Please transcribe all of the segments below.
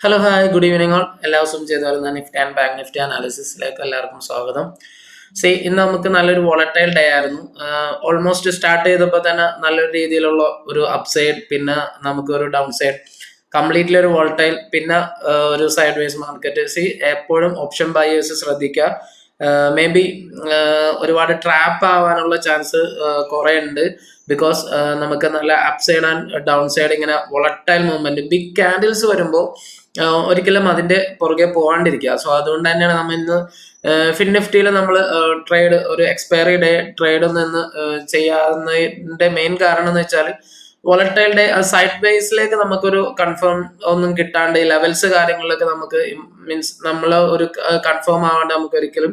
Hello hi good evening all. എല്ലാ ദിവസവും ചെയ്തു വരുന്ന നിഫ്റ്റി ആൻഡ് ബാങ്ക് നിഫ്റ്റി അനാലിസിസിലേക്ക് എല്ലാവർക്കും സ്വാഗതം. ഇന്ന് നമുക്ക് നല്ലൊരു വോളറ്റൈൽ ഡേ ആയിരുന്നു. ഓൾമോസ്റ്റ് സ്റ്റാർട്ട് ചെയ്തപ്പോൾ തന്നെ നല്ലൊരു രീതിയിലുള്ള ഒരു അപ്സൈഡ്, പിന്നെ നമുക്കൊരു ഡൗൺ സൈഡ്, കംപ്ലീറ്റ്ലി ഒരു വോളറ്റൈൽ, പിന്നെ ഒരു സൈഡ് വേസ് മാർക്കറ്റ്. എപ്പോഴും ഓപ്ഷൻ ബയേഴ്സ് ശ്രദ്ധിക്കുക. മേ ബി ഒരുപാട് ട്രാപ്പ് ആവാനുള്ള ചാൻസ് കുറേ ഉണ്ട്. ബിക്കോസ് നമുക്ക് നല്ല up side and down side ഇങ്ങനെ വോളറ്റൈൽ മൂവ്മെന്റ്, ബിഗ് ക്യാൻഡിൽസ് വരുമ്പോൾ ഒരിക്കലും അതിന്റെ പുറകെ പോകാണ്ടിരിക്കുക. സോ അതുകൊണ്ട് തന്നെയാണ് നമ്മൾ ഇന്ന് ഫിൻ നിഫ്റ്റിയിൽ നമ്മൾ ട്രേഡ്, ഒരു എക്സ്പയറി ഡേ ട്രേഡ് നിന്ന് ചെയ്യാവുന്നതിന്റെ മെയിൻ കാരണം എന്ന് വെച്ചാൽ വോളറ്റൈൽ ഡേ സൈഡ് ബേസിലേക്ക് നമുക്കൊരു കൺഫേം ഒന്നും കിട്ടാണ്ട് ലെവൽസ് കാര്യങ്ങളിലൊക്കെ നമുക്ക് മീൻസ് നമ്മൾ ഒരു കൺഫേം ആവാണ്ട് നമുക്ക് ഒരിക്കലും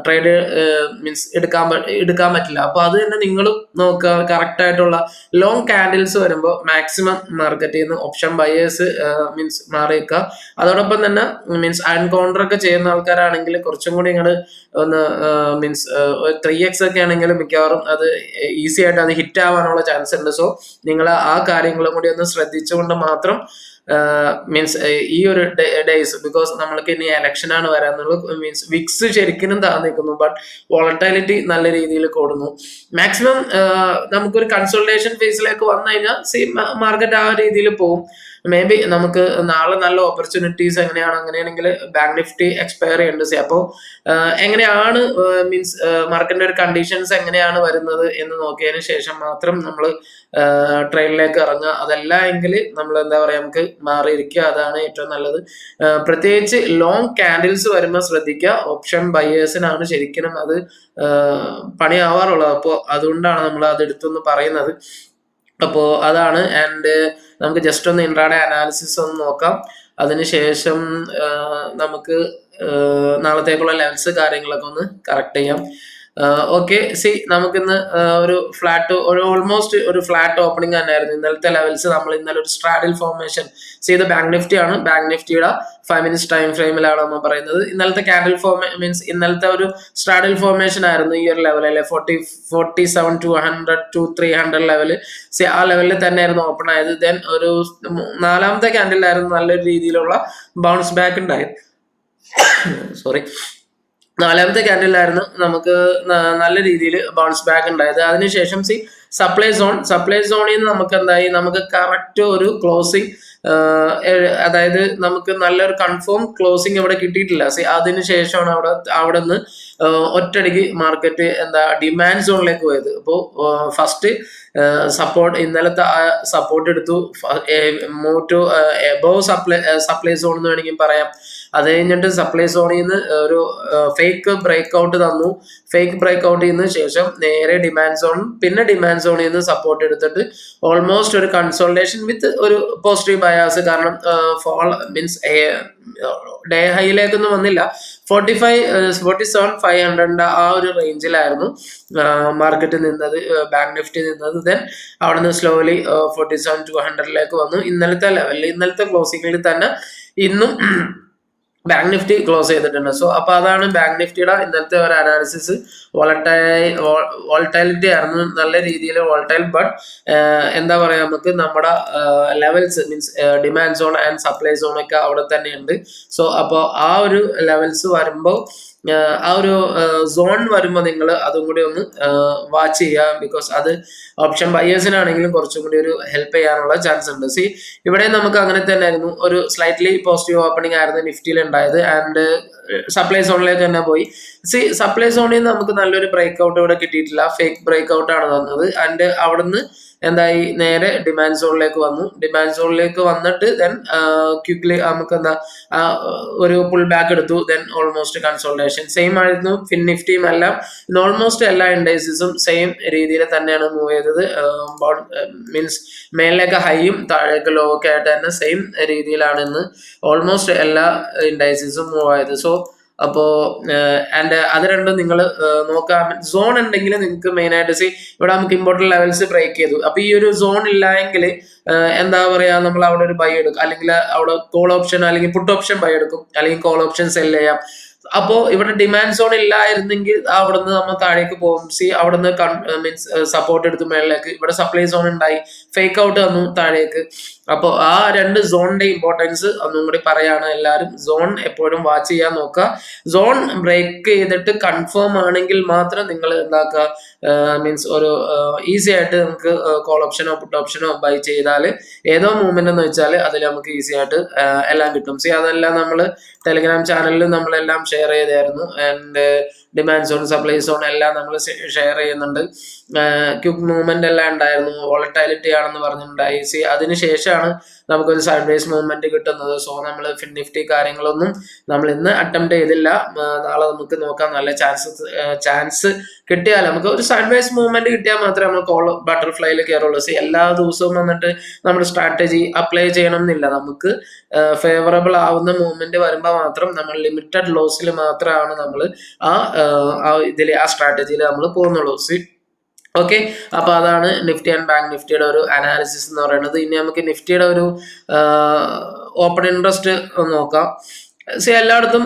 ട്രേഡ് മീൻസ് എടുക്കാൻ പറ്റില്ല. അപ്പൊ അത് തന്നെ നിങ്ങൾ നോക്കുക, കറക്റ്റ് ആയിട്ടുള്ള ലോങ് ക്യാൻഡിൽസ് വരുമ്പോൾ മാക്സിമം മാർക്കറ്റിൽ നിന്ന് ഓപ്ഷൻ ബയേഴ്സ് മീൻസ് മാറിയേക്കുക. അതോടൊപ്പം തന്നെ മീൻസ് അൺകൗണ്ടർ ഒക്കെ ചെയ്യുന്ന ആൾക്കാരാണെങ്കിൽ കുറച്ചും കൂടി നിങ്ങൾ ഒന്ന് മീൻസ് 3x ഒക്കെ ആണെങ്കിൽ മിക്കവാറും അത് ഈസി ആയിട്ട് അത് ഹിറ്റ് ആവാനുള്ള ചാൻസ് ഉണ്ട്. സോ നിങ്ങൾ ആ കാര്യങ്ങളും കൂടി ഒന്ന് ശ്രദ്ധിച്ചുകൊണ്ട് മാത്രം മീൻസ് ഈ ഒരു ഡേയ്സ്, ബിക്കോസ് നമ്മൾക്ക് ഇനി ഇലക്ഷൻ ആണ് വരാന്നുള്ളത്. മീൻസ് വിക്സ് ശരിക്കും താന്നിക്കുന്നു, ബട്ട് വോളറ്റാലിറ്റി നല്ല രീതിയിൽ കൂടുന്നു. മാക്സിമം നമുക്കൊരു കൺസോൾട്ടേഷൻ ഫേസിലേക്ക് വന്നു കഴിഞ്ഞാൽ മാർക്കറ്റ് ആ രീതിയിൽ പോകും. മേ ബി നമുക്ക് നാളെ നല്ല ഓപ്പർച്യൂണിറ്റീസ് അങ്ങനെയാണെങ്കിൽ ബാങ്ക് നിഫ്റ്റി എക്സ്പയറി ഉണ്ട്. അപ്പോൾ എങ്ങനെയാണ് മീൻസ് മാർക്കറ്റിന്റെ ഒരു കണ്ടീഷൻസ് എങ്ങനെയാണ് വരുന്നത് എന്ന് നോക്കിയതിന് ശേഷം മാത്രം നമ്മൾ ട്രെയിനിലേക്ക് ഇറങ്ങുക. അതല്ല എങ്കിൽ നമ്മൾ എന്താ പറയാ, നമുക്ക് മാറിയിരിക്കുക. അതാണ് ഏറ്റവും നല്ലത്. പ്രത്യേകിച്ച് ലോങ് ക്യാൻഡിൽസ് വരുമ്പോൾ ശ്രദ്ധിക്കുക. ഓപ്ഷൻ ബയേഴ്സിനാണ് ശരിക്കും അത് പണിയാവാറുള്ളത്. അപ്പോൾ അതുകൊണ്ടാണ് നമ്മൾ അത് എടുത്തെന്ന് പറയുന്നത്. അപ്പോൾ അതാണ്. ആൻഡ് നമുക്ക് ജസ്റ്റ് ഒന്ന് ഇൻട്രാഡേ അനാലിസിസ് ഒന്ന് നോക്കാം. അതിനുശേഷം നമുക്ക് നാളത്തേക്കുള്ള ലെവൽസ് കാര്യങ്ങളൊക്കെ ഒന്ന് കറക്റ്റ് ചെയ്യാം. ഓക്കെ, നമുക്കിന്ന് ഒരു ഫ്ലാറ്റ്, ഒരു ഓൾമോസ്റ്റ് ഒരു ഫ്ലാറ്റ് ഓപ്പണിംഗ് തന്നെയായിരുന്നു ഇന്നലത്തെ ലെവൽസ്. നമ്മൾ ഇന്നലെ ഒരു സ്ട്രാഡിൽ ഫോർമേഷൻ ചെയ്ത ബാങ്ക് നിഫ്റ്റി ആണ്. ബാങ്ക് നിഫ്റ്റിയുടെ 5 minutes ടൈം ഫ്രെയിമിലാണ് നമ്മൾ പറയുന്നത്. ഇന്നലത്തെ ക്യാൻഡിൽ മീൻസ് ഇന്നലത്തെ ഒരു സ്ട്രാഡിൽ ഫോർമേഷൻ ആയിരുന്നു ഈ ഒരു ലെവലല്ലേ, 47 200 to 300 ലെവല്. ആ ലെവലിൽ തന്നെയായിരുന്നു ഓപ്പൺ ആയത്. ദെൻ ഒരു നാലാമത്തെ ക്യാൻഡിലായിരുന്നു നല്ലൊരു രീതിയിലുള്ള ബൗൺസ് ബാക്ക് ഉണ്ടായത്. നാലാമത്തെ ക്യാൻഡിലായിരുന്നു നമുക്ക് നല്ല രീതിയിൽ ബൗൺസ് ബാക്ക് ഉണ്ടായത്. അതിനുശേഷം സപ്ലൈ സോണിൽ നിന്ന് നമുക്ക് എന്തായി, നമുക്ക് കറക്റ്റ് ഒരു ക്ലോസിങ്, അതായത് നമുക്ക് നല്ലൊരു കൺഫേം ക്ലോസിങ് ഇവിടെ കിട്ടിയിട്ടില്ല. അതിനുശേഷമാണ് അവിടെ നിന്ന് ഒറ്റയടിക്ക് മാർക്കറ്റ് ഡിമാൻഡ് സോണിലേക്ക് പോയത്. അപ്പോൾ ഫസ്റ്റ് സപ്പോർട്ട്, ഇന്നലത്തെ സപ്പോർട്ട് എടുത്തു, move to above supply zone എന്ന് വേണമെങ്കിൽ പറയാം. അത് കഴിഞ്ഞിട്ട് സപ്ലൈ സോണിൽ നിന്ന് ഒരു ഫേക്ക് ബ്രേക്ക്ഔട്ട് തന്നു. ഫേക്ക് ബ്രേക്ക്ഔട്ട് ചെയ്യുന്ന ശേഷം നേരെ ഡിമാൻഡ് സോൺ, പിന്നെ ഡിമാൻഡ് സോണിൽ നിന്ന് സപ്പോർട്ട് എടുത്തിട്ട് ഓൾമോസ്റ്റ് ഒരു കൺസോൾട്ടേഷൻ വിത്ത് ഒരു പോസിറ്റീവ് ബയാസ്. കാരണം ഫോൾ മീൻസ് ഡേ ഹൈയിലേക്കൊന്നും വന്നില്ല. 47,500 ആ ഒരു റേഞ്ചിലായിരുന്നു മാർക്കറ്റ് നിന്നത്, ബാങ്ക് നിഫ്റ്റി നിന്നത്. ദെൻ അവിടെ നിന്ന് സ്ലോലി 47,200 വന്നു. ഇന്നലത്തെ ലെവലിൽ, ഇന്നലത്തെ ക്ലോസിംഗിൽ തന്നെ ഇന്നും ബാങ്ക് നിഫ്റ്റി ക്ലോസ് ചെയ്തിട്ടുണ്ട്. സോ അപ്പൊ അതാണ് ബാങ്ക് നിഫ്റ്റിയുടെ ഇന്നലത്തെ ഒരു അനാലിസിസ്. വോളറ്റൈലിറ്റി ആയിരുന്നു, നല്ല രീതിയിൽ വോളറ്റൈൽ. ബട്ട് എന്താ പറയാ, നമുക്ക് നമ്മുടെ levels means demand zone and supply zone ഒക്കെ അവിടെ തന്നെ ഉണ്ട്. സോ അപ്പോൾ ആ ഒരു ലെവൽസ് വരുമ്പോൾ, ആ ഒരു സോൺ വരുമ്പോൾ നിങ്ങൾ അതും കൂടി ഒന്ന് വാച്ച് ചെയ്യുക. ബിക്കോസ് അത് ഓപ്ഷൻ ബയേഴ്സിനാണെങ്കിലും കുറച്ചും കൂടി ഒരു ഹെൽപ്പ് ചെയ്യാനുള്ള ചാൻസ് ഉണ്ട്. ഇവിടെ നമുക്ക് അങ്ങനെ തന്നെ ആയിരുന്നു, ഒരു സ്ലൈറ്റ്ലി പോസിറ്റീവ് ഓപ്പണിംഗ് ആയിരുന്നു നിഫ്റ്റിയിൽ ഉണ്ടായത്. ആൻഡ് സപ്ലൈ സോണിലേക്ക് തന്നെ പോയി. സപ്ലൈ സോണിൽ നിന്ന് നമുക്ക് നല്ലൊരു ബ്രേക്ക്ഔട്ട് ഇവിടെ കിട്ടിയിട്ടില്ല, ഫേക്ക് ബ്രേക്ക്ഔട്ട് ആണ് തന്നത്. ആൻഡ് അവിടുന്ന് എന്തായി, നേരെ ഡിമാൻഡ് സോണിലേക്ക് വന്നു. ഡിമാൻഡ് സോണിലേക്ക് വന്നിട്ട് ദെൻ ക്വിക്ലി നമുക്ക് ഒരു പുൾ ബാക്ക് എടുത്തു. ദെൻ ഓൾമോസ്റ്റ് കൺസോൾട്ടേഷൻ സെയിം ആയിരുന്നു. ഫിൻ നിഫ്റ്റിയും എല്ലാം ഓൾമോസ്റ്റ് എല്ലാ ഇൻഡൈസസും സെയിം രീതിയിൽ തന്നെയാണ് മൂവ് ചെയ്തത്. മീൻസ് മേലിലേക്ക് ഹൈയും താഴേക്ക് ലോ ഒക്കെ ആയിട്ട് തന്നെ സെയിം രീതിയിലാണ് ഇന്ന് ഓൾമോസ്റ്റ് എല്ലാ ഇൻഡൈസസും മൂവ് ആയത്. സോ അപ്പോ ആൻഡ് അത് രണ്ടും നിങ്ങൾ നോക്കാം. സോൺ ഉണ്ടെങ്കിൽ നിങ്ങൾക്ക് മെയിൻ ആയിട്ട് ഇവിടെ നമുക്ക് ഇമ്പോർട്ടന്റ് ലെവൽസ് ബ്രേക്ക് ചെയ്തു. അപ്പൊ ഈ ഒരു സോൺ ഇല്ലെങ്കിൽ എന്താ പറയാ, നമ്മൾ അവിടെ ഒരു ബൈ എടുക്കും, അല്ലെങ്കിൽ അവിടെ കോൾ ഓപ്ഷൻ അല്ലെങ്കിൽ പുട്ട് ഓപ്ഷൻ ബൈ എടുക്കും, അല്ലെങ്കിൽ കോൾ ഓപ്ഷൻ സെൽ ചെയ്യാം. അപ്പോ ഇവിടെ ഡിമാൻഡ് സോൺ ഇല്ലായിരുന്നെങ്കിൽ അവിടെ നിന്ന് നമ്മൾ താഴേക്ക് പോകും. അവിടെ നിന്ന് മീൻസ് സപ്പോർട്ട് എടുത്ത് മേളിലേക്ക്. ഇവിടെ സപ്ലൈ സോൺ ഉണ്ടായി, ഫേക്ക് ഔട്ട് വന്നു താഴേക്ക്. അപ്പോൾ ആ 2 സോണിന്റെ ഇമ്പോർട്ടൻസ് ഒന്നും കൂടി പറയാണ്. എല്ലാവരും സോൺ എപ്പോഴും വാച്ച് ചെയ്യാൻ നോക്കുക. സോൺ ബ്രേക്ക് ചെയ്തിട്ട് കൺഫേം ആണെങ്കിൽ മാത്രം നിങ്ങൾ എന്താക്കുക, മീൻസ് ഒരു ഈസി ആയിട്ട് നമുക്ക് കോൾ ഓപ്ഷനോ പുട്ട് ഓപ്ഷനോ ബൈ ചെയ്താൽ ഏതോ മൂവ്മെന്റ് എന്ന് വെച്ചാൽ അതിൽ നമുക്ക് ഈസി ആയിട്ട് എല്ലാം കിട്ടും. അതെല്ലാം നമ്മൾ ടെലിഗ്രാം ചാനലിൽ നമ്മളെല്ലാം ഷെയർ ചെയ്തായിരുന്നു. And demand zone, supply zone എല്ലാം നമ്മൾ ഷെയർ ചെയ്യുന്നുണ്ട്. ക്വിക്ക് മൂവ്മെന്റ് എല്ലാം ഉണ്ടായിരുന്നു, വോളറ്റാലിറ്റി ആണെന്ന് പറഞ്ഞിട്ടുണ്ടായി. അതിനുശേഷമാണ് നമുക്കൊരു സൈഡ് വേസ് മൂവ്മെന്റ് കിട്ടുന്നത്. സോ നമ്മൾ നിഫ്റ്റി കാര്യങ്ങളൊന്നും നമ്മൾ ഇന്ന് അറ്റംപ്റ്റ് ചെയ്തില്ല. നാളെ നമുക്ക് നോക്കാം. നല്ല ചാൻസ് കിട്ടിയാൽ നമുക്ക് ഒരു സൈഡ് വേസ് മൂവ്മെന്റ് കിട്ടിയാൽ മാത്രമേ നമ്മൾ കോൾ ബട്ടർഫ്ലൈയിൽ കയറുള്ളൂ. എല്ലാ ദിവസവും വന്നിട്ട് നമ്മുടെ സ്ട്രാറ്റജി അപ്ലൈ ചെയ്യണം എന്നില്ല. നമുക്ക് ഫേവറബിൾ ആവുന്ന മൂവ്മെന്റ് വരുമ്പോൾ മാത്രം നമ്മൾ ലിമിറ്റഡ് ലോസിൽ മാത്രമാണ് നമ്മൾ ആ സ്ട്രാറ്റജിയിൽ നമ്മൾ പോകുന്നുള്ളൂ. ഓക്കെ, അപ്പൊ അതാണ് നിഫ്റ്റി ആൻഡ് ബാങ്ക് നിഫ്റ്റിയുടെ ഒരു അനാലിസിസ് എന്ന് പറയുന്നത്. ഇനി നമുക്ക് നിഫ്റ്റിയുടെ ഒരു ഓപ്പൺ ഇൻട്രസ്റ്റ് നോക്കാം. എല്ലായിടത്തും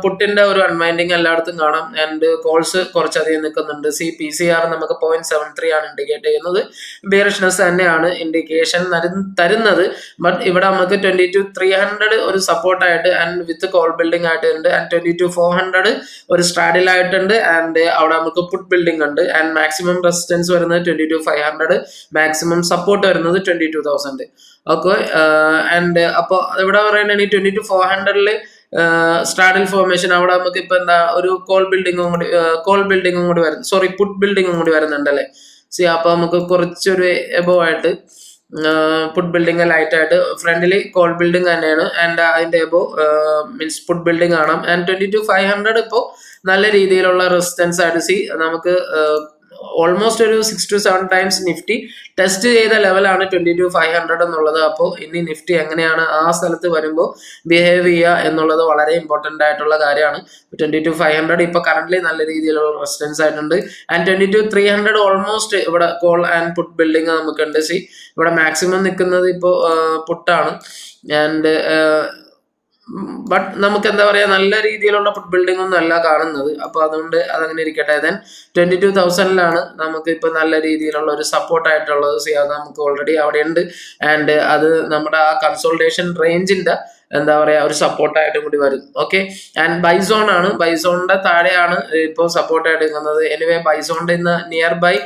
പുട്ടിന്റെ ഒരു അൺവൈൻഡിങ് എല്ലായിടത്തും കാണാം. ആൻഡ് കോൾസ് കുറച്ചധികം നിൽക്കുന്നുണ്ട്. PCR നമുക്ക് 0.73 ആണ് ഇൻഡിക്കേറ്റ് ചെയ്യുന്നത്. ബിയറിഷ്നെസ് തന്നെയാണ് ഇൻഡിക്കേഷൻ തരുന്നത്. ബട്ട് ഇവിടെ നമുക്ക് 22,300 ഒരു സപ്പോർട്ടായിട്ട് ആൻഡ് വിത്ത് കോൾ ബിൽഡിംഗ് ആയിട്ടുണ്ട്. ആൻഡ് 22,400 ഒരു സ്ട്രാഡിൽ ആയിട്ടുണ്ട്. ആൻഡ് അവിടെ നമുക്ക് പുട്ട് ബിൽഡിംഗ് ഉണ്ട്. ആൻഡ് മാക്സിമം റെസിസ്റ്റൻസ് വരുന്നത് 22,500, മാക്സിമം സപ്പോർട്ട് വരുന്നത് 22,000. ഓക്കെ, ആൻഡ് അപ്പോൾ ഇവിടെ പറയുന്നത് ഈ 22,400 സ്ട്രാഡിൽ ഫോർമേഷൻ അവിടെ നമുക്ക് ഇപ്പൊ എന്താ ഒരു കോൾ ബിൽഡിങ്ങും കൂടി വരുന്നു. സോറി, പുട്ട് ബിൽഡിങ്ങും കൂടി വരുന്നുണ്ടല്ലേ. അപ്പൊ നമുക്ക് കുറച്ചൊരു എബോ ആയിട്ട് പുട്ട് ബിൽഡിംഗ് ലൈറ്റ് ആയിട്ട് ഫ്രണ്ടില് കോൾ ബിൽഡിംഗ് തന്നെയാണ്. ആൻഡ് അതിന്റെ എബോ മീൻസ് പുട്ട് ബിൽഡിംഗ് കാണാം. ആൻഡ് 22,500 ഇപ്പോൾ നല്ല രീതിയിലുള്ള റെസിസ്റ്റൻസ് ആയിട്ട് നമുക്ക് ഓൾമോസ്റ്റ് ഒരു 6 to 7 ടൈംസ് നിഫ്റ്റി ടെസ്റ്റ് ചെയ്ത ലെവലാണ് 22,500 എന്നുള്ളത്. അപ്പോൾ ഇനി നിഫ്റ്റി എങ്ങനെയാണ് ആ സ്ഥലത്ത് വരുമ്പോൾ ബിഹേവ് ചെയ്യുക എന്നുള്ളത് വളരെ ഇമ്പോർട്ടൻ്റ് ആയിട്ടുള്ള കാര്യമാണ്. 22,500 ഇപ്പൊ കറന്റ് നല്ല രീതിയിലുള്ള റെസിസ്റ്റൻസ് ആയിട്ടുണ്ട്. ആൻഡ് 22,300 ഓൾമോസ്റ്റ് ഇവിടെ കോൾ ആൻഡ് പുട്ട് ബിൽഡിംഗ് നമുക്കുണ്ട്. ഇവിടെ മാക്സിമം നിൽക്കുന്നത് ഇപ്പോൾ പുട്ടാണ്. ആൻഡ് ബട്ട് നമുക്ക് എന്താ പറയാ, നല്ല രീതിയിലുള്ള പുട്ട് ബിൽഡിംഗ് ഒന്നും അല്ല കാണുന്നത്. അപ്പൊ അതുകൊണ്ട് അതങ്ങനെ ഇരിക്കട്ടെ. ദെൻ 22,000 നമുക്ക് ഇപ്പൊ നല്ല രീതിയിലുള്ള ഒരു സപ്പോർട്ട് ആയിട്ടുള്ളത്. അത് നമുക്ക് ഓൾറെഡി അവിടെ ഉണ്ട്. ആൻഡ് അത് നമ്മുടെ ആ കൺസോൾട്ടേഷൻ റേഞ്ചിന്റെ എന്താ പറയാ ഒരു സപ്പോർട്ടായിട്ടും കൂടി വരും. ഓക്കെ, ആൻഡ് ബൈസോൺ ആണ്. ബൈസോണിന്റെ താഴെയാണ് ഇപ്പോൾ സപ്പോർട്ട് ആയിട്ട് നിൽക്കുന്നത്. എനിവേ ബൈസോണിന്റെ ഇന്ന് നിയർ ബൈ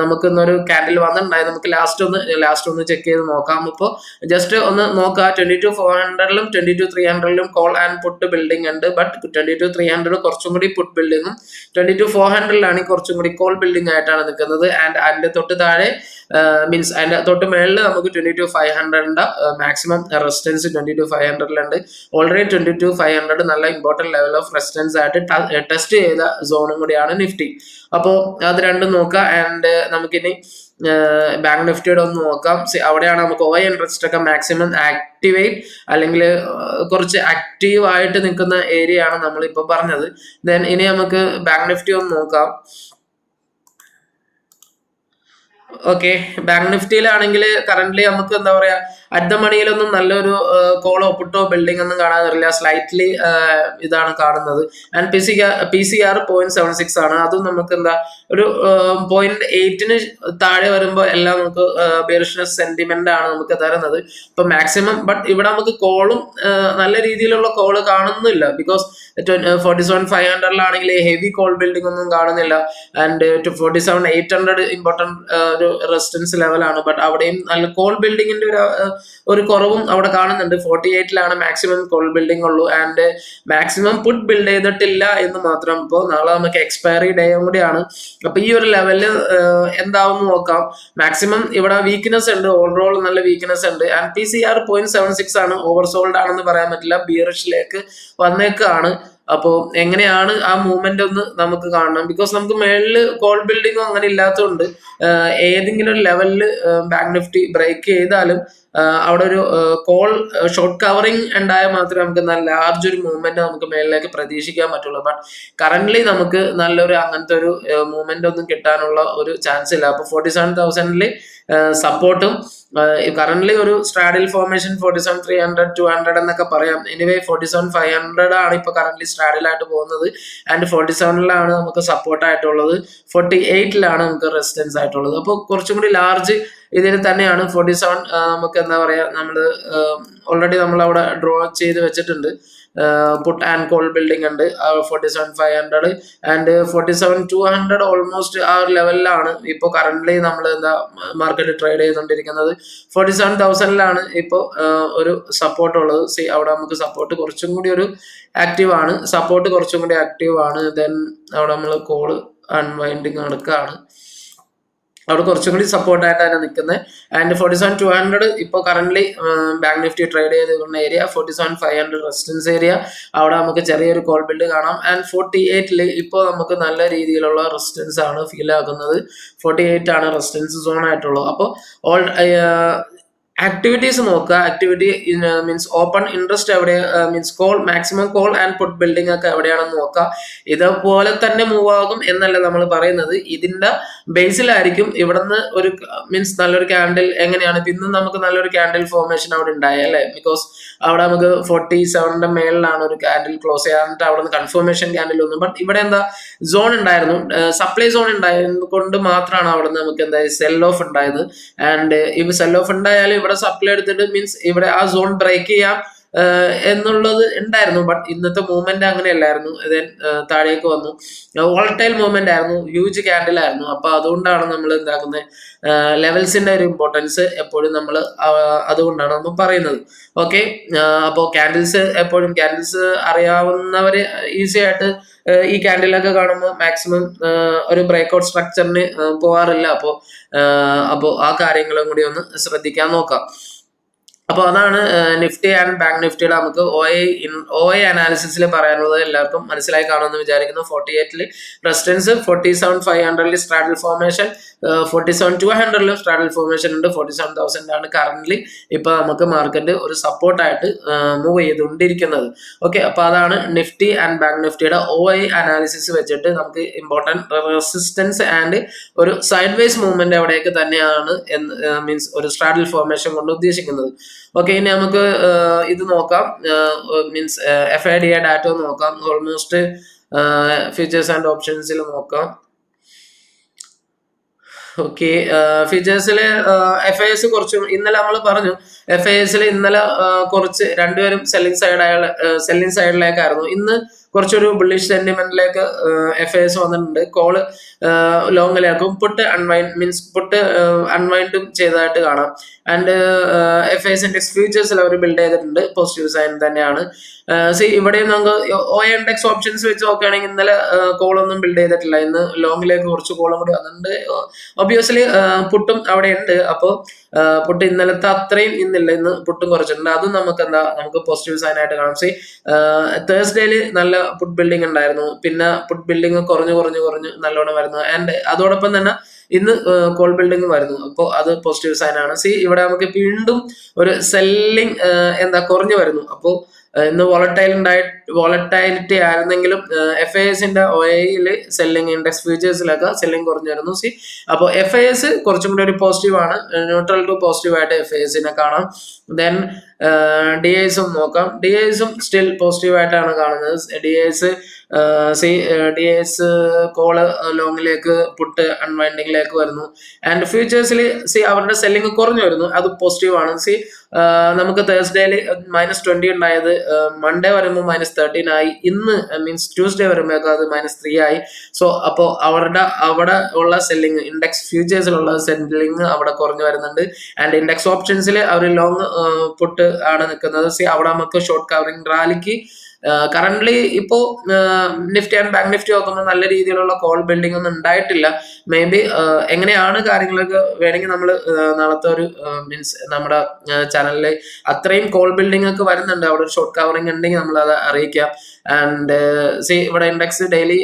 നമുക്ക് ഇന്നൊരു ക്യാൻഡിൽ വന്നിട്ടുണ്ടായി. നമുക്ക് ലാസ്റ്റ് ഒന്ന് ചെക്ക് ചെയ്ത് നോക്കാം. ഇപ്പോൾ ജസ്റ്റ് ഒന്ന് നോക്കാം. 22,400 22,300 കോൾ ആൻഡ് പുട്ട് ബിൽഡിംഗ് ഉണ്ട്. ബട്ട് 22,300 കുറച്ചും കൂടി പുട്ട് ബിൽഡിങ്ങും 22,400 കുറച്ചും കൂടി കോൾ ബിൽഡിംഗ് ആയിട്ടാണ് നിൽക്കുന്നത്. ആൻഡ് അതിന്റെ തൊട്ട് താഴെ മീൻസ് അതിന്റെ തൊട്ട് മേളിൽ നമുക്ക് 22,500 മാക്സിമം റെസിസ്റ്റൻസ് 22,500 ഓൾറെഡി 22,500 നല്ല ഇമ്പോർട്ടന്റ് ലെവൽ ഓഫ് റെസിസ്റ്റൻസ് ആയിട്ട് ടെസ്റ്റ് ചെയ്ത സോണും കൂടിയാണ് നിഫ്റ്റി. അപ്പോൾ അത് രണ്ടും നോക്കാം. ആൻഡ് നമുക്കിനി ബാങ്ക് നിഫ്റ്റിയുടെ ഒന്ന് നോക്കാം. അവിടെയാണ് നമുക്ക് ഇൻട്രസ്റ്റ് ഒക്കെ മാക്സിമം ആക്ടിവേറ്റ് അല്ലെങ്കിൽ കുറച്ച് ആക്റ്റീവ് ആയിട്ട് നിൽക്കുന്ന ഏരിയ ആണ് നമ്മളിപ്പോൾ പറഞ്ഞത്. ദെൻ ഇനി നമുക്ക് ബാങ്ക് നിഫ്റ്റി ഒന്ന് നോക്കാം. ഓക്കെ, ബാങ്ക് നിഫ്റ്റിയിലാണെങ്കിൽ കറന്റ് നമുക്ക് എന്താ പറയാ അറ്റ് ദ മണിയിലൊന്നും നല്ലൊരു കോളോ പുട്ടോ ബിൽഡിംഗ് ഒന്നും കാണാനില്ല. സ്ലൈറ്റ്ലി ഇതാണ് കാണുന്നത്. ആൻഡ് PCR 0.76 ആണ്. അതും നമുക്ക് എന്താ ഒരു 0.8 താഴെ വരുമ്പോൾ എല്ലാം നമുക്ക് ബെയറിഷ്നെസ് സെന്റിമെന്റ് ആണ് നമുക്ക് തരുന്നത്. ഇപ്പൊ മാക്സിമം ബട്ട് ഇവിടെ നമുക്ക് കോളും നല്ല രീതിയിലുള്ള കോള് കാണുന്നില്ല. ബിക്കോസ് 47,500 ഹെവി കോൾ ബിൽഡിംഗ് ഒന്നും കാണുന്നില്ല. ആൻഡ് 47,800 ഇമ്പോർട്ടന്റ് ഒരു റെസിസ്റ്റൻസ് ലെവലാണ്. ബട്ട് അവിടെയും നല്ല കോൾ ബിൽഡിങ്ങിന്റെ ഒരു കുറവും അവിടെ കാണുന്നുണ്ട്. 48 മാക്സിമം കോൾ ബിൽഡിംഗ് ഉള്ളൂ. ആൻഡ് മാക്സിമം പുട്ട് ബിൽഡ് ചെയ്തിട്ടില്ല എന്ന് മാത്രം. ഇപ്പോൾ നാളെ നമുക്ക് എക്സ്പയറി ഡേയും കൂടിയാണ്. അപ്പൊ ഈ ഒരു ലെവലിൽ എന്താവും നോക്കാം. മാക്സിമം ഇവിടെ വീക്ക്നെസ് ഉണ്ട്, ഓവറോൾ നല്ല വീക്ക്നെസ് ഉണ്ട്. ആൻഡ് PCR 0.76 ആണ്. ഓവർസോൾഡ് ആണെന്ന് പറയാൻ പറ്റില്ല, ബിയറിഷിലേക്ക് വന്നേക്കാണ്. അപ്പോൾ എങ്ങനെയാണ് ആ മൂവ്മെന്റ് ഒന്ന് നമുക്ക് കാണണം. ബിക്കോസ് നമുക്ക് മേളില് കോൾ ബിൽഡിങ്ങോ അങ്ങനെ ഇല്ലാത്തതുകൊണ്ട് ഏതെങ്കിലും ഒരു ലെവലിൽ ബാങ്ക് നിഫ്റ്റി ബ്രേക്ക് ചെയ്താലും അവിടെ ഒരു കോൾ ഷോർട്ട് കവറിങ് ഉണ്ടായാൽ മാത്രമേ നമുക്ക് നല്ല ലാർജ് ഒരു മൂവ്മെന്റ് നമുക്ക് മേളിലേക്ക് പ്രതീക്ഷിക്കാൻ പറ്റുള്ളൂ. ബട്ട് കറന്റ്ലി നമുക്ക് നല്ലൊരു അങ്ങനത്തെ ഒരു മൂവ്മെന്റ് ഒന്നും കിട്ടാനുള്ള ഒരു ചാൻസ് ഇല്ല. അപ്പൊ 47,000 സപ്പോർട്ടും കറന്റ് ഒരു സ്ട്രാഡിൽ ഫോർമേഷൻ 47,300 200 എന്നൊക്കെ പറയാം. എനിവേ 47,500 ആണ് ഇപ്പൊ കറന്റ് സ്ട്രാഡിലായിട്ട് പോകുന്നത്. ആൻഡ് 47ലാണ് നമുക്ക് സപ്പോർട്ട് ആയിട്ടുള്ളത്, 48ലാണ് നമുക്ക് റെസിസ്റ്റൻസ് ആയിട്ടുള്ളത്. അപ്പോൾ കുറച്ചും കൂടി ലാർജ് ഇതിൽ തന്നെയാണ് 47. നമുക്ക് എന്താ പറയാ, നമ്മൾ ഓൾറെഡി നമ്മൾ അവിടെ ഡ്രോ ചെയ്ത് വെച്ചിട്ടുണ്ട്. പുട്ട് ആൻഡ് കോൾ ബിൽഡിംഗ് ഉണ്ട് 47,500 ആൻഡ് 47,200 ഓൾമോസ്റ്റ് ആ ഒരു ലെവലിലാണ് ഇപ്പോൾ കറന്റ് നമ്മൾ എന്താ മാർക്കറ്റ് ട്രേഡ് ചെയ്തുകൊണ്ടിരിക്കുന്നത്. 47,000ലാണ് ഇപ്പോൾ ഒരു സപ്പോർട്ട് ഉള്ളത്. അവിടെ നമുക്ക് സപ്പോർട്ട് കുറച്ചും കൂടി ഒരു ആക്റ്റീവ് ആണ്, ദെൻ അവിടെ നമ്മൾ കോള് അൺവൈൻഡിങ് നടക്കുകയാണ്, അവിടെ കുറച്ചും കൂടി സപ്പോർട്ടായിട്ടാണ് നിൽക്കുന്നത്. ആൻഡ് 47,200 ഇപ്പോൾ കറന്റ് ബാങ്ക് നിഫ്റ്റി ട്രേഡ് ചെയ്തുകൊണ്ട ഏരിയ, 47,500 റെസിസ്റ്റൻസ് ഏരിയ, അവിടെ നമുക്ക് ചെറിയൊരു കോൾ ബിൽഡ് കാണാം. ആൻഡ് 48ൽ ഇപ്പോൾ നമുക്ക് നല്ല രീതിയിലുള്ള റെസിസ്റ്റൻസ് ആണ് ഫീൽ ആകുന്നത്. 48 ആണ് റെസിസ്റ്റൻസ് സോൺ ആയിട്ടുള്ളത്. അപ്പോൾ ഓൾ ആക്ടിവിറ്റീസ് നോക്കുക. ആക്ടിവിറ്റി മീൻസ് ഓപ്പൺ ഇൻട്രസ്റ്റ് എവിടെ, means call maximum call and put building ഒക്കെ എവിടെയാണെന്ന് നോക്കുക. ഇതുപോലെ തന്നെ മൂവ് ആകും എന്നല്ല നമ്മൾ പറയുന്നത്, ഇതിന്റെ ബേസിലായിരിക്കും ഇവിടുന്ന് ഒരു മീൻസ് നല്ലൊരു ക്യാൻഡിൽ എങ്ങനെയാണ് ഇന്ന് നമുക്ക് നല്ലൊരു ക്യാൻഡിൽ ഫോർമേഷൻ അവിടെ ഉണ്ടായി അല്ലേ. ബിക്കോസ് അവിടെ നമുക്ക് 47ന്റെ മേളിലാണ് ഒരു ക്യാൻഡിൽ ക്ലോസ് ചെയ്യാനായിട്ട് അവിടെ നിന്ന് കൺഫർമേഷൻ ക്യാൻഡിൽ ഒന്നും. ബട്ട് ഇവിടെ എന്താ സോൺ ഉണ്ടായിരുന്നു, സപ്ലൈ സോൺ ഉണ്ടായത് കൊണ്ട് മാത്രമാണ് അവിടെ നിന്ന് നമുക്ക് എന്താ സെൽ ഓഫ് ഉണ്ടായത്. ആൻഡ് ഇവ സെൽ ഓഫ് ഉണ്ടായാലും ഇവിടെ സപ്ലൈ എടുത്തിട്ട് മീൻസ് ഇവിടെ ആ സോൺ ബ്രേക്ക് ചെയ്യാം എന്നുള്ളത് ഉണ്ടായിരുന്നു. ബട്ട് ഇന്നത്തെ മൂവ്മെന്റ് അങ്ങനെയല്ലായിരുന്നു. താഴേക്ക് വന്നു, വോളറ്റൈൽ മൂവ്മെന്റ് ആയിരുന്നു, ഹ്യൂജ് ക്യാൻഡിൽ ആയിരുന്നു. അപ്പൊ അതുകൊണ്ടാണ് നമ്മൾ എന്താക്കുന്നത്, ലെവൽസിന്റെ ഒരു ഇമ്പോർട്ടൻസ് എപ്പോഴും നമ്മൾ അതുകൊണ്ടാണ് നമ്മൾ പറയുന്നത്. ഓക്കെ, അപ്പോൾ ക്യാൻഡിൽസ് എപ്പോഴും ക്യാൻഡിൽസ് അറിയാവുന്നവര് ഈസി ആയിട്ട് ഈ ക്യാൻഡിലൊക്കെ കാണുമ്പോൾ മാക്സിമം ഒരു ബ്രേക്ക്ഔട്ട് സ്ട്രക്ചറിന് പോകാറില്ല. അപ്പോൾ ആ കാര്യങ്ങളും കൂടി ഒന്ന് ശ്രദ്ധിക്കാൻ നോക്കാം. അപ്പോൾ അതാണ് നിഫ്റ്റി ആൻഡ് ബാങ്ക് നിഫ്റ്റിയുടെ നമുക്ക് ഒ ഐ അനാലിസിസിൽ പറയാനുള്ളത്. എല്ലാവർക്കും മനസ്സിലായി കാണുമെന്ന് വിചാരിക്കുന്നു. 48ൽ റെസിസ്റ്റൻസ്, 47,500ൽ സ്ട്രാഡിൽ ഫോർമേഷൻ, 47,200ലും സ്ട്രാഡിൽ ഫോർമേഷൻ ഉണ്ട്. 47,000 ആണ് കറന്റ് ഇപ്പൊ നമുക്ക് മാർക്കറ്റ് ഒരു സപ്പോർട്ടായിട്ട് മൂവ് ചെയ്തുകൊണ്ടിരിക്കുന്നത്. ഓക്കെ, അപ്പൊ അതാണ് നിഫ്റ്റി ആൻഡ് ബാങ്ക് നിഫ്റ്റിയുടെ ഒ ഐ അനാലിസിസ് വെച്ചിട്ട് നമുക്ക് ഇമ്പോർട്ടൻറ്റ് റെസിസ്റ്റൻസ് ആൻഡ് ഒരു സൈഡ് വേസ് മൂവ്മെന്റ് എവിടേക്ക് തന്നെയാണ് മീൻസ് ഒരു സ്ട്രാഡിൽ ഫോർമേഷൻ കൊണ്ട് ഉദ്ദേശിക്കുന്നത്. ഓക്കെ, ഇനി നമുക്ക് ഇത് നോക്കാം, മീൻസ് FIDA ഡാറ്റ നോക്കാം. ഓൾമോസ്റ്റ് ഫ്യൂച്ചേഴ്സ് ആൻഡ് ഓപ്ഷൻസിൽ നോക്കാം. ഓക്കെ, ഫീച്ചേഴ്സിൽ FIS കുറച്ചും ഇന്നലെ നമ്മൾ പറഞ്ഞു, FISൽ ഇന്നലെ കുറച്ച് രണ്ടുപേരും സെല്ലിംഗ് സൈഡിലേക്കായിരുന്നു. ഇന്ന് കുറച്ചൊരു ബുള്ളിഷ് സെന്റിമെന്റിലേക്ക് FIS വന്നിട്ടുണ്ട്. കോള് ലോങ്ങിലേക്കും പുട്ട് അൺവൈൻഡ് മീൻസ് പുട്ട് അൺവൈൻഡും ചെയ്തതായിട്ട് കാണാം. ആൻഡ് FIS ഇൻഡെക്സ് ഫ്യൂച്ചേഴ്സിൽ അവർ ബിൽഡ് ചെയ്തിട്ടുണ്ട്, പോസിറ്റീവ് സൈൻ തന്നെയാണ്. ഇവിടെയും നമുക്ക് OI ഇൻഡെക്സ് ഓപ്ഷൻസ് വെച്ച് നോക്കുകയാണെങ്കിൽ ഇന്നലെ കോളൊന്നും ബിൽഡ് ചെയ്തിട്ടില്ല. ഇന്ന് ലോങ്ങിലേക്ക് കുറച്ച് കോളും കൂടി വന്നിട്ടുണ്ട്. ഒബ്വിയസ്ലി പുട്ടും അവിടെ ഉണ്ട്. അപ്പോൾ പുട്ട് ഇന്നലത്തെ അത്രയും ഇന്നില്ല, ഇന്ന് പുട്ടും കുറച്ചിട്ടുണ്ട്. അതും നമുക്ക് പോസിറ്റീവ് സൈൻ ആയിട്ട് കാണാം. തേഴ്സ്ഡേയിൽ നല്ല പുട്ട് ബിൽഡിംഗ് ഉണ്ടായിരുന്നു, പിന്നെ പുട്ട് ബിൽഡിംഗ് കുറഞ്ഞു നല്ലോണം വരുന്നു. ആൻഡ് അതോടൊപ്പം തന്നെ ഇന്ന് കോൾ ബിൽഡിംഗ് വരുന്നു. അപ്പോൾ അത് പോസിറ്റീവ് സൈൻ ആണ്. ഇവിടെ നമുക്ക് വീണ്ടും ഒരു സെല്ലിംഗ് കുറഞ്ഞു വരുന്നു. അപ്പോൾ ഇന്ന് വോളറ്റൈലിറ്റി ആയിരുന്നെങ്കിലും FISന്റെ OIയില് സെല്ലിംഗ് ഇൻഡെക്സ് ഫ്യൂച്ചേഴ്സിലൊക്കെ സെല്ലിംഗ് കുറഞ്ഞു വരുന്നു. അപ്പോൾ FIS കുറച്ചും കൂടി ഒരു പോസിറ്റീവ് ആണ്, ന്യൂട്രൽ ടു പോസിറ്റീവ് ആയിട്ട് FISനെ കാണാം. ദെൻ DISും നോക്കാം. DISും സ്റ്റിൽ പോസിറ്റീവ് ആയിട്ടാണ് കാണുന്നത്. DIS കോള് ലോങ്ങിലേക്ക് പുട്ട് അൺവൈൻഡിങ്ങിലേക്ക് വരുന്നു. ആൻഡ് ഫ്യൂച്ചേഴ്സിൽ അവരുടെ സെല്ലിംഗ് കുറഞ്ഞു വരുന്നു, അത് പോസിറ്റീവ് ആണ്. നമുക്ക് തേഴ്സ്ഡേയിൽ -20 ഉണ്ടായത് മൺഡേ വരുമ്പോൾ -13 ആയി. ഇന്ന് മീൻസ് ട്യൂസ്ഡേ വരുമ്പോഴേക്കും അത് -3 ആയി. അപ്പോൾ അവിടെ ഉള്ള സെല്ലിംഗ് ഇൻഡെക്സ് ഫ്യൂച്ചേഴ്സിലുള്ള സെല്ലിംഗ് അവിടെ കുറഞ്ഞു വരുന്നുണ്ട്. ആൻഡ് ഇൻഡെക്സ് ഓപ്ഷൻസിൽ അവർ ലോങ് പുട്ട് ആണ് നിൽക്കുന്നത്. അവിടെ നമുക്ക് ഷോർട്ട് കവറിംഗ് റാലിക്ക് കറന്റ് ഇപ്പോ നിഫ്റ്റി ആൻഡ് ബാങ്ക് നിഫ്റ്റി നോക്കുമ്പോൾ നല്ല രീതിയിലുള്ള കോൾ ബിൽഡിംഗ് ഒന്നും ഉണ്ടായിട്ടില്ല. മേ ബി എങ്ങനെയാണ് കാര്യങ്ങളൊക്കെ വേണമെങ്കിൽ നമ്മൾ നാളത്തെ ഒരു മീൻസ് നമ്മുടെ ചാനലിൽ അത്രയും കോൾ ബിൽഡിംഗ് ഒക്കെ വരുന്നുണ്ട്. അവിടെ ഒരു ഷോർട്ട് കവറിംഗ് ഉണ്ടെങ്കിൽ നമ്മൾ അത് അറിയിക്കാം. ആൻഡ് ഇവിടെ ഇൻഡെക്സ് ഡെയിലി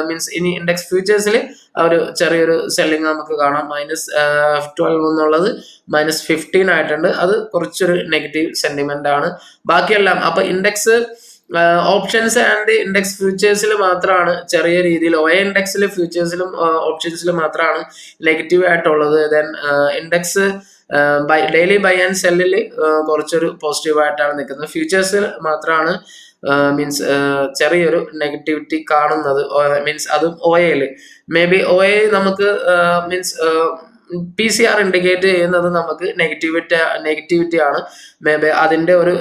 മീൻസ് ഇനി ഇൻഡെക്സ് ഫ്യൂച്ചേഴ്സിൽ ഒരു ചെറിയൊരു സെല്ലിംഗ് നമുക്ക് കാണാം. -12 എന്നുള്ളത് -15 ആയിട്ടുണ്ട്. അത് കുറച്ചൊരു നെഗറ്റീവ് സെന്റിമെന്റ് ആണ്. ബാക്കിയെല്ലാം അപ്പൊ ഇൻഡെക്സ് ഓപ്ഷൻസ് ആൻഡ് ഇൻഡെക്സ് ഫ്യൂച്ചേഴ്സിൽ മാത്രമാണ് ചെറിയ രീതിയിൽ ഇൻഡെക്സിൽ ഫ്യൂച്ചേഴ്സിലും ഓപ്ഷൻസിലും മാത്രമാണ് നെഗറ്റീവ് ആയിട്ടുള്ളത്. Then index daily buy and സെല്ലിൽ കുറച്ചൊരു പോസിറ്റീവ് ആയിട്ടാണ് നിൽക്കുന്നത്. ഫ്യൂച്ചേഴ്സിൽ മാത്രമാണ് മീൻസ് ചെറിയൊരു നെഗറ്റിവിറ്റി കാണുന്നത്. മീൻസ് അതും മേ ബി നമുക്ക് മീൻസ് PCR ഇൻഡിക്കേറ്റ് ചെയ്യുന്നത് നമുക്ക് നെഗറ്റിവിറ്റി ആണ്. മേ ബി അതിന്റെ ഒരു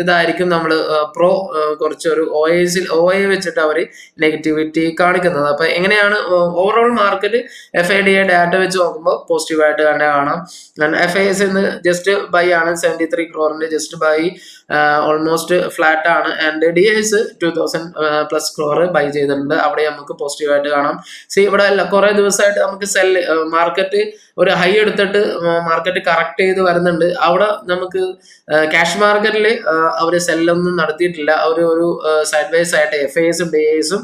ഇതായിരിക്കും നമ്മൾ കുറച്ചൊരു OA വെച്ചിട്ട് അവർ നെഗറ്റിവിറ്റി കാണിക്കുന്നത്. അപ്പൊ എങ്ങനെയാണ് ഓവറോൾ മാർക്കറ്റ് FIDA ഡാറ്റ വെച്ച് നോക്കുമ്പോൾ പോസിറ്റീവായിട്ട് തന്നെ കാണാം. FIS ജസ്റ്റ് ബൈ ആണ്, 73 crore just buy, almost flat ആണ്. ആൻഡ് DIS 2000+ crore ബൈ ചെയ്തിട്ടുണ്ട്, അവിടെ നമുക്ക് പോസിറ്റീവായിട്ട് കാണാം. ഇവിടെ അല്ല, കുറെ ദിവസമായിട്ട് നമുക്ക് മാർക്കറ്റ് ഒരു ഹൈ എടുത്തിട്ട് മാർക്കറ്റ് കറക്റ്റ് ചെയ്ത് വരുന്നുണ്ട്. അവിടെ നമുക്ക് ക്യാഷ് മാർക്കറ്റിൽ അവർ സെല്ലൊന്നും നടത്തിയിട്ടില്ല. അവർ ഒരു സൈഡ് വൈസ് ആയിട്ട് FISഉം DISഉം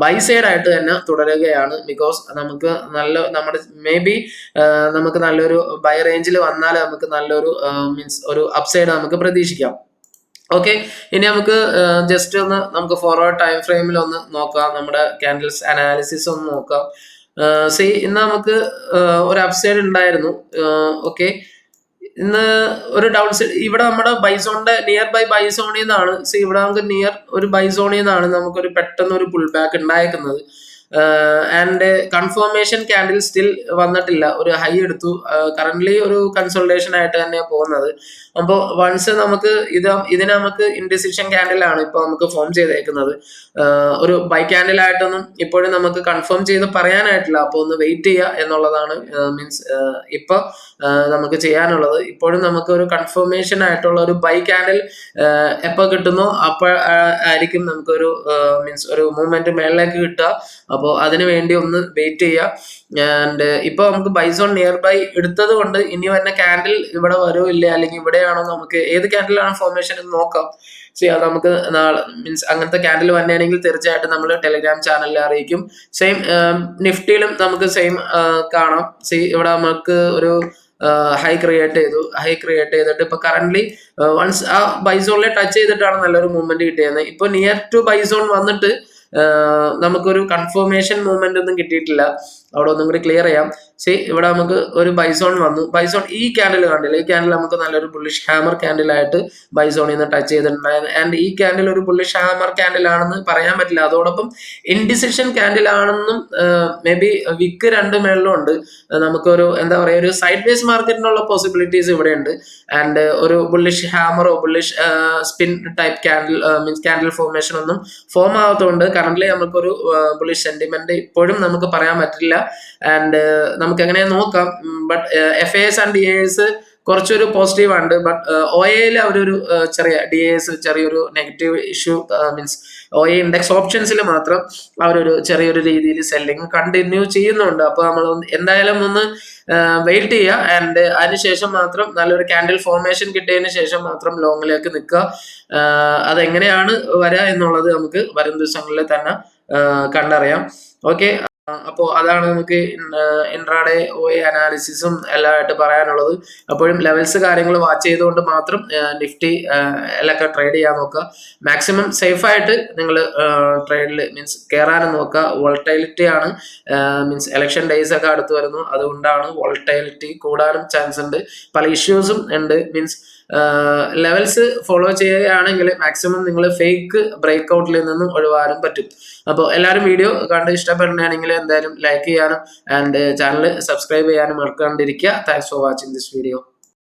ബൈ സൈഡ് ആയിട്ട് തന്നെ തുടരുകയാണ്. ബിക്കോസ് നമുക്ക് നമ്മുടെ മേ ബി നമുക്ക് നല്ലൊരു ബൈ റേഞ്ചിൽ വന്നാൽ നമുക്ക് നല്ലൊരു മീൻസ് ഒരു അപ്സൈഡ് നമുക്ക് പ്രതീക്ഷിക്കാം. ഓക്കെ, ഇനി നമുക്ക് ജസ്റ്റ് നമുക്ക് ഫോർവേഡ് ടൈം ഫ്രെയിമിൽ ഒന്ന് നോക്കാം, നമ്മുടെ ക്യാൻഡിൽസ് അനാലിസിസ് ഒന്ന് നോക്കാം. ഇന്ന് നമുക്ക് ഒരു അപ്സൈഡ് ഉണ്ടായിരുന്നു. ഓക്കെ, ഇന്ന് ഒരു ഡൗൺ സൈഡ് ഇവിടെ നമ്മുടെ ബൈസോണിന്റെ നിയർ ബൈ ബൈസോണിൽ നിന്നാണ്. ഇവിടെ നമുക്ക് നിയർ ഒരു ബൈസോണിൽ നിന്നാണ് നമുക്കൊരു പെട്ടെന്ന് ഒരു പുൾ ബാക്ക് ഉണ്ടായിരിക്കുന്നത്. ആൻഡ് കൺഫർമേഷൻ ക്യാൻഡിൽ സ്റ്റിൽ വന്നിട്ടില്ല, ഒരു ഹൈ എടുത്തു. കറന്റ്ലി ഒരു കൺസോൾട്ടേഷൻ ആയിട്ട് തന്നെ പോകുന്നത്. അപ്പോൾ വൺസ് നമുക്ക് ഇതിനെ നമുക്ക് ഇൻഡിസിഷൻ ക്യാൻഡിലാണ് ഇപ്പൊ നമുക്ക് ഫോം ചെയ്തേക്കുന്നത്. ഒരു ബൈ ക്യാൻഡിൽ ആയിട്ടൊന്നും ഇപ്പോഴും നമുക്ക് കൺഫേം ചെയ്ത് പറയാനായിട്ടില്ല. അപ്പോൾ ഒന്ന് വെയിറ്റ് ചെയ്യുക എന്നുള്ളതാണ് മീൻസ് ഇപ്പൊ നമുക്ക് ചെയ്യാനുള്ളത്. ഇപ്പോഴും നമുക്ക് ഒരു കൺഫർമേഷൻ ആയിട്ടുള്ള ഒരു ബൈ ക്യാൻഡിൽ എപ്പോ കിട്ടുന്നോ അപ്പോൾ ആയിരിക്കും നമുക്കൊരു മീൻസ് ഒരു മൂവ്മെന്റ് മേളിലേക്ക് കിട്ടുക. അപ്പോൾ അതിനു വേണ്ടി ഒന്ന് വെയിറ്റ് ചെയ്യുക. ആൻഡ് ഇപ്പൊ നമുക്ക് ബൈസോൺ നിയർ ബൈ എടുത്തത് കൊണ്ട് ഇനി വന്ന ക്യാൻഡിൽ ഇവിടെ വരുമോ ഇല്ല, അല്ലെങ്കിൽ ഇവിടെയാണോ, നമുക്ക് ഏത് ക്യാൻഡിലാണ് ഫോർമേഷൻ എന്ന് നോക്കാം. അത് നമുക്ക് നാളെ മീൻസ് അങ്ങനത്തെ ക്യാൻഡിൽ വന്നെയാണെങ്കിൽ തീർച്ചയായിട്ടും നമ്മൾ ടെലിഗ്രാം ചാനലിൽ അറിയിക്കും. സെയിം നിഫ്റ്റിയിലും നമുക്ക് സെയിം കാണാം. ഇവിടെ നമുക്ക് ഒരു ഹൈ ക്രിയേറ്റ് ചെയ്തിട്ട് ഇപ്പൊ കറന്റ്ലി വൺസ് ആ ബൈസോണിലെ ടച്ച് ചെയ്തിട്ടാണ് നല്ലൊരു മൂവ്മെന്റ് കിട്ടിയത്. ഇപ്പൊ നിയർ ടു ബൈസോൺ വന്നിട്ട് നമുക്കൊരു കൺഫർമേഷൻ മൂവ്മെന്റ് ഒന്നും കിട്ടിയിട്ടില്ല. അവിടെ ഒന്നും കൂടി ക്ലിയർ ചെയ്യാം. ഇവിടെ നമുക്ക് ഒരു ബൈസോൺ വന്നു. ബൈസോൺ ഈ ക്യാൻഡിൽ കണ്ടില്ല, ഈ ക്യാൻഡിൽ നമുക്ക് നല്ലൊരു ബുള്ളിഷ് ഹാമർ ക്യാൻഡിൽ ആയിട്ട് ബൈസോണിൽ നിന്ന് ടച്ച് ചെയ്തിട്ടുണ്ടായിരുന്നു. ആൻഡ് ഈ ക്യാൻഡിൽ ഒരു ബുള്ളിഷ് ഹാമർ ക്യാൻഡിൽ ആണെന്ന് പറയാൻ പറ്റില്ല. അതോടൊപ്പം ഇൻഡിസിഷൻ ക്യാൻഡിൽ ആണെന്നും മേ ബി വിക്ക് രണ്ട് മേളിലും ഉണ്ട്. നമുക്കൊരു എന്താ പറയുക, ഒരു സൈഡ് വേസ് മാർക്കറ്റിനുള്ള പോസിബിലിറ്റീസ് ഇവിടെ ഉണ്ട്. ആൻഡ് ഒരു ബുള്ളിഷ് ഹാമറോ bullish spin type candle means candle formation ഒന്നും ഫോം ആവാത്തതുകൊണ്ട് കറന്റ്ലി നമുക്കൊരു ബുള്ളിഷ് സെന്റിമെന്റ് ഇപ്പോഴും നമുക്ക് പറയാൻ പറ്റില്ല. ആൻഡ് നമുക്ക് എങ്ങനെ നോക്കാം. ബട്ട് FIS ആൻഡ് DIS കുറച്ചൊരു പോസിറ്റീവ് ആണ്. ബട്ട് OAയിൽ അവരൊരു DIS ചെറിയൊരു negative issue means OA index ഓപ്ഷൻസിൽ മാത്രം അവരൊരു ചെറിയൊരു രീതിയിൽ സെല്ലിങ് കണ്ടിന്യൂ ചെയ്യുന്നുണ്ട്. അപ്പൊ നമ്മൾ എന്തായാലും ഒന്ന് വെയിറ്റ് ചെയ്യുക. ആൻഡ് അതിനുശേഷം മാത്രം നല്ലൊരു ക്യാൻഡിൽ ഫോർമേഷൻ കിട്ടിയതിന് ശേഷം മാത്രം ലോങ്ങിലേക്ക് നിൽക്കുക. അതെങ്ങനെയാണ് വരിക എന്നുള്ളത് നമുക്ക് വരും ദിവസങ്ങളിൽ തന്നെ കണ്ടറിയാം. ഓക്കെ, അപ്പോൾ അതാണ് നമുക്ക് ഇൻട്രാഡേ OA അനാലിസിസും എല്ലാമായിട്ട് പറയാനുള്ളത്. അപ്പോഴും ലെവൽസ് കാര്യങ്ങൾ വാച്ച് ചെയ്തുകൊണ്ട് മാത്രം നിഫ്റ്റി എല്ലൊക്കെ ട്രേഡ് ചെയ്യാൻ നോക്കുക. മാക്സിമം സേഫായിട്ട് നിങ്ങൾ ട്രേഡിൽ മീൻസ് കയറാനും നോക്കുക. വോളറ്റൈലിറ്റി ആണ് മീൻസ് ഇലക്ഷൻ ഡേയ്സ് ഒക്കെ അടുത്ത് വരുന്നു, അതുകൊണ്ടാണ് വോളറ്റൈലിറ്റി കൂടാനും ചാൻസ് ഉണ്ട്. പല ഇഷ്യൂസും ഉണ്ട്. മീൻസ് ലെവൽസ് ഫോളോ ചെയ്യുകയാണെങ്കിൽ മാക്സിമം നിങ്ങൾ ഫേക്ക് ബ്രേക്ക്ഔട്ടിൽ നിന്നും ഒഴിവാനും പറ്റും. അപ്പോൾ എല്ലാവരും വീഡിയോ കണ്ട് ഇഷ്ടപ്പെടുകയാണെങ്കിൽ എന്തായാലും ലൈക്ക് ചെയ്യാനും ആൻഡ് ചാനൽ സബ്സ്ക്രൈബ് ചെയ്യാനും മറക്കാണ്ടിരിക്കുക. Thanks for watching this video.